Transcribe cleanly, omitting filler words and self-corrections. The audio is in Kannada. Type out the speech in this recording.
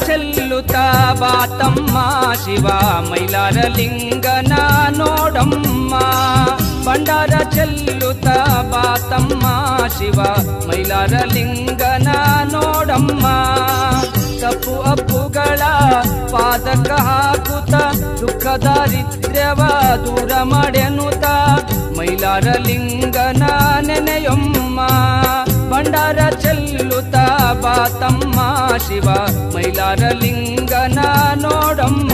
ಚೆಲ್ಲುತ್ತಾ ಬಾತಮ್ಮ ಶಿವ ಮೈಲಾರ ಲಿಂಗನ ನೋಡಮ್ಮ ಭಂಡಾರ ಚೆಲ್ಲುತ್ತಾ ಬಾತಮ್ಮ ಶಿವ ಮೈಲಾರ ಲಿಂಗನ ನೋಡಮ್ಮ ತಪ್ಪು ಅಪ್ಪುಗಳ ಪಾದಕ ಹಾಕುತ್ತ ದುಃಖ ದಾರಿದ್ರ್ಯವ ದೂರ ಮಾಡೆನುತ ಮೈಲಾರ ಲಿಂಗನ ನೆನೆಯೊಮ್ಮ ಭಂಡಾರ ಚೆಲ್ಲುತ್ತಾ ಬಾತಮ್ಮ ಶಿವ ಮೈಲಾರ ಲಿಂಗನ ನೋಡಮ್ಮ